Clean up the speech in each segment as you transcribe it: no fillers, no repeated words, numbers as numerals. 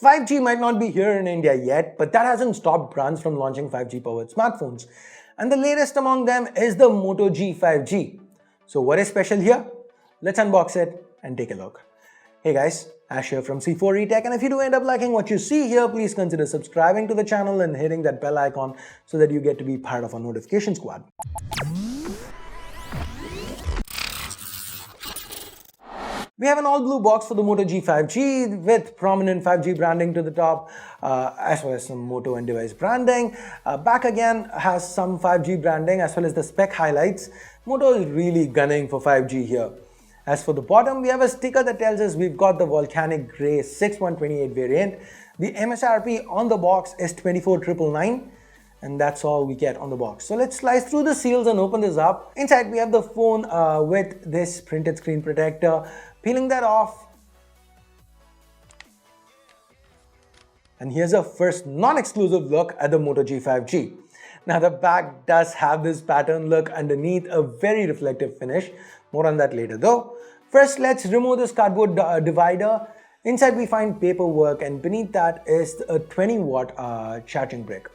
5G might not be here in India yet, but that hasn't stopped brands from launching 5G powered smartphones. And the latest among them is the Moto G 5G. So what is special here? Let's unbox it and take a look. Hey guys, Ash here from C4E Tech, and if you do end up liking what you see here, please consider subscribing to the channel and hitting that bell icon so that you get to be part of our notification squad. We have an all-blue box for the Moto G 5G with prominent 5G branding to the top, as well as some Moto and device branding. Back again has some 5G branding as well as the spec highlights. Moto is really gunning for 5G here. As for the bottom, we have a sticker that tells us we've got the volcanic grey 6128 variant. The MSRP on the box is 24,999. And that's all we get on the box. So let's slice through the seals and open this up. Inside we have the phone with this printed screen protector. Peeling that off. And here's a first non-exclusive look at the Moto G 5G. Now the back does have this pattern look underneath a very reflective finish. More on that later though. First let's remove this cardboard divider. Inside we find paperwork, and beneath that is a 20-watt charging brick.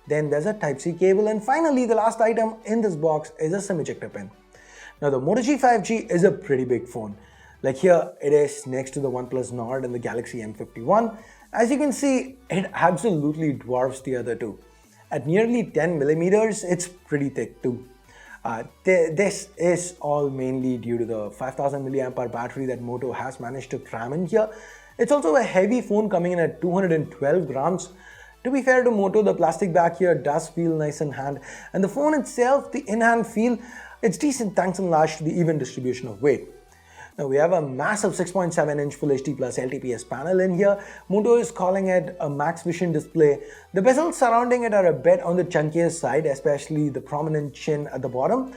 Then there's a Type-C cable, and finally the last item in this box is a SIM ejector pen. Now the Moto G 5G is a pretty big phone. Like here it is next to the OnePlus Nord and the Galaxy M51. As you can see, it absolutely dwarfs the other two. At nearly 10 millimeters, it's pretty thick too. This is all mainly due to the 5000 mAh battery that Moto has managed to cram in here. It's also a heavy phone coming in at 212 grams. To be fair to Moto, the plastic back here does feel nice in hand, and the phone itself, the in-hand feel, it's decent thanks in large to the even distribution of weight. Now we have a massive 6.7-inch Full HD Plus LTPS panel in here. Moto is calling it a Max Vision display. The bezels surrounding it are a bit on the chunkier side, especially the prominent chin at the bottom.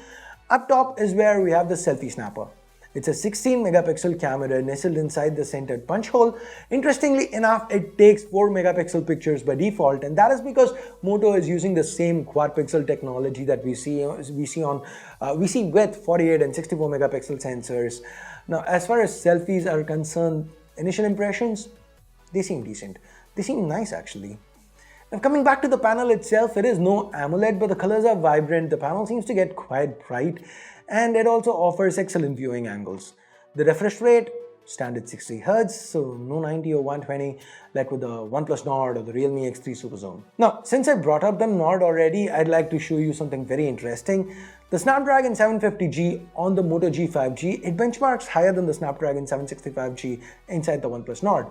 Up top is where we have the selfie snapper. It's a 16-megapixel camera nestled inside the centered punch hole. Interestingly enough, it takes 4-megapixel pictures by default, and that is because Moto is using the same quad-pixel technology that we see with 48 and 64-megapixel sensors. Now, as far as selfies are concerned, initial impressions, they seem decent. They seem nice actually. Now, coming back to the panel itself, it is no AMOLED, but the colors are vibrant. The panel seems to get quite bright, and it also offers excellent viewing angles. The refresh rate, standard 60Hz, so no 90 or 120 like with the OnePlus Nord or the Realme X3 SuperZone. Now, since I brought up the Nord already, I'd like to show you something very interesting. The Snapdragon 750G on the Moto G 5G, it benchmarks higher than the Snapdragon 765G inside the OnePlus Nord.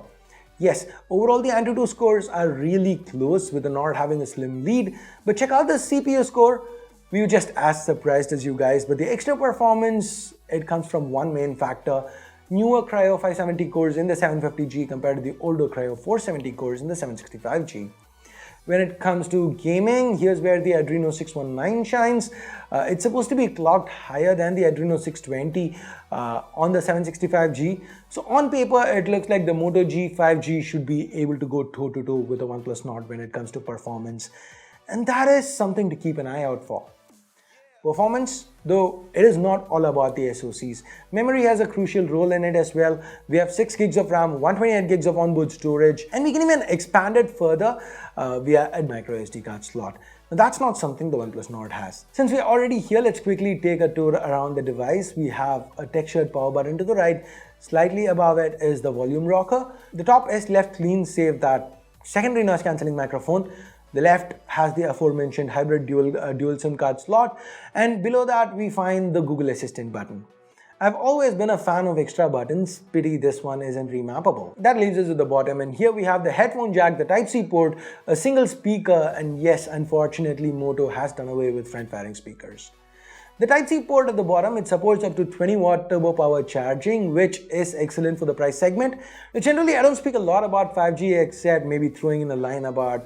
Yes, overall the Antutu scores are really close, with the Nord having a slim lead, but check out the CPU score. We were just as surprised as you guys, but the extra performance, it comes from one main factor: newer Cryo 570 cores in the 750G compared to the older Cryo 470 cores in the 765G. When it comes to gaming, here's where the Adreno 619 shines. It's supposed to be clocked higher than the Adreno 620 on the 765G. So on paper, it looks like the Moto G 5G should be able to go toe-to-toe with the OnePlus Nord when it comes to performance. And that is something to keep an eye out for. Performance, though, it is not all about the SoCs. Memory has a crucial role in it as well. We have 6 gigs of RAM, 128 gigs of onboard storage, and we can even expand it further via a micro SD card slot. Now, that's not something the OnePlus Nord has. Since we're already here, let's quickly take a tour around the device. We have a textured power button to the right. Slightly above it is the volume rocker. The top is left clean, save that secondary noise cancelling microphone. The left has the aforementioned hybrid dual SIM card slot, and below that we find the Google Assistant button. I've always been a fan of extra buttons, pity this one isn't remappable. That leaves us at the bottom, and here we have the headphone jack, the Type-C port, a single speaker, and yes, unfortunately Moto has done away with front-firing speakers. The Type-C port at the bottom, it supports up to 20-watt turbo power charging, which is excellent for the price segment. Generally, I don't speak a lot about 5G except maybe throwing in a line about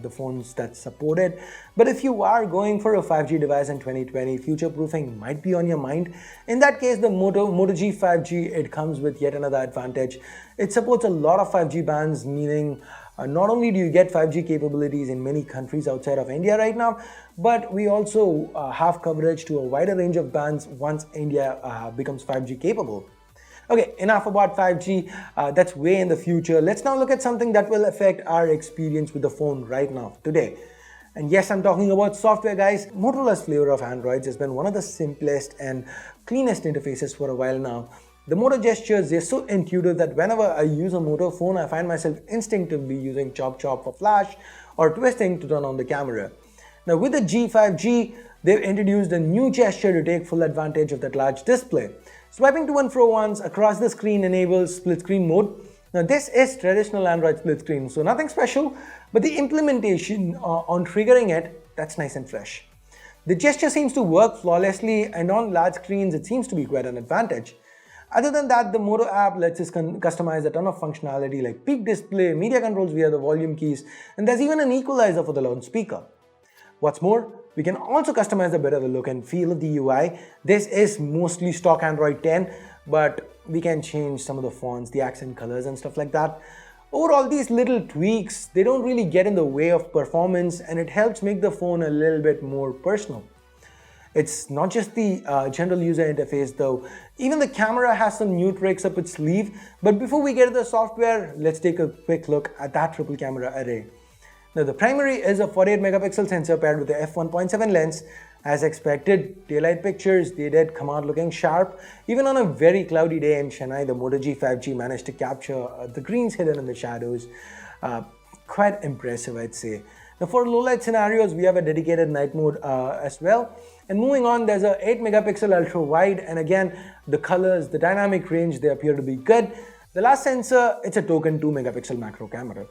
the phones that support it. But if you are going for a 5G device in 2020, future-proofing might be on your mind. In that case, the Moto G 5G, it comes with yet another advantage. It supports a lot of 5G bands, meaning not only do you get 5G capabilities in many countries outside of India right now, but we also have coverage to a wider range of bands once India becomes 5G capable. Okay, enough about 5G. That's way in the future. Let's now look at something that will affect our experience with the phone right now, today. And yes, I'm talking about software, guys. Motorola's flavor of Androids has been one of the simplest and cleanest interfaces for a while now. The Moto gestures, they're so intuitive that whenever I use a Moto phone, I find myself instinctively using chop chop for flash or twisting to turn on the camera. Now with the G5G, they've introduced a new gesture to take full advantage of that large display. Swiping to and fro once across the screen enables split screen mode. Now this is traditional Android split screen, so nothing special, but the implementation on triggering it, that's nice and fresh. The gesture seems to work flawlessly, and on large screens it seems to be quite an advantage. Other than that, the Moto app lets us customize a ton of functionality like peak display, media controls via the volume keys, and there's even an equalizer for the loudspeaker. What's more, we can also customize a bit of the look and feel of the UI. This is mostly stock Android 10, but we can change some of the fonts, the accent colors and stuff like that. Overall, these little tweaks, they don't really get in the way of performance, and it helps make the phone a little bit more personal. It's not just the general user interface though. Even the camera has some new tricks up its sleeve. But before we get to the software, let's take a quick look at that triple camera array. Now the primary is a 48 megapixel sensor paired with the f1.7 lens. As expected, daylight pictures, they did come out looking sharp. Even on a very cloudy day in Chennai, the Moto G5G managed to capture the greens hidden in the shadows. Quite impressive, I'd say. Now for low light scenarios, we have a dedicated night mode as well. And moving on, there's a 8 megapixel ultra wide, and again, the colors, the dynamic range, they appear to be good. The last sensor, it's a token 2 megapixel macro camera.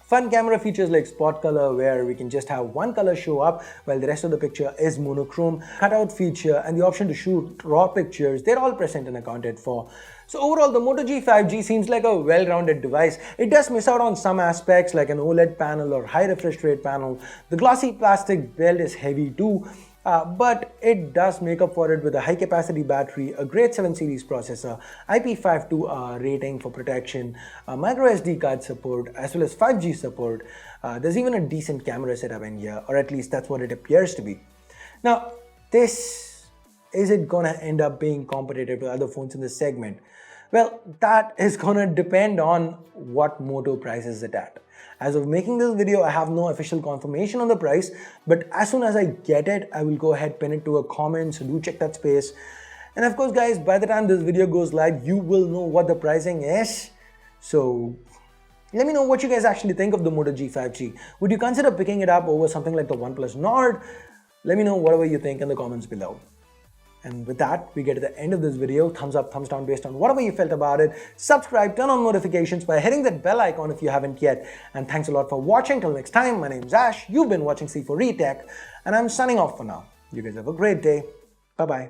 Fun camera features like spot color, where we can just have one color show up while the rest of the picture is monochrome, cutout feature, and the option to shoot raw pictures, they're all present and accounted for. So overall, the Moto G5G seems like a well-rounded device. It does miss out on some aspects like an OLED panel or high refresh rate panel. The glossy plastic belt is heavy too. But it does make up for it with a high capacity battery, a great 7 series processor, IP52 rating for protection, micro SD card support, as well as 5G support. There's even a decent camera setup in here, or at least that's what it appears to be. Now, is it gonna end up being competitive to other phones in this segment? Well, that is gonna depend on what Moto prices it at. As of making this video, I have no official confirmation on the price, but as soon as I get it, I will go ahead, pin it to a comment, so do check that space. And of course guys, by the time this video goes live, you will know what the pricing is. So let me know what you guys actually think of the Moto G5G. Would you consider picking it up over something like the OnePlus Nord? Let me know whatever you think in the comments below. And with that, we get to the end of this video. Thumbs up, thumbs down based on whatever you felt about it. Subscribe, turn on notifications by hitting that bell icon if you haven't yet. And thanks a lot for watching. Till next time, my name's Ash. You've been watching C4E Tech, and I'm signing off for now. You guys have a great day. Bye-bye.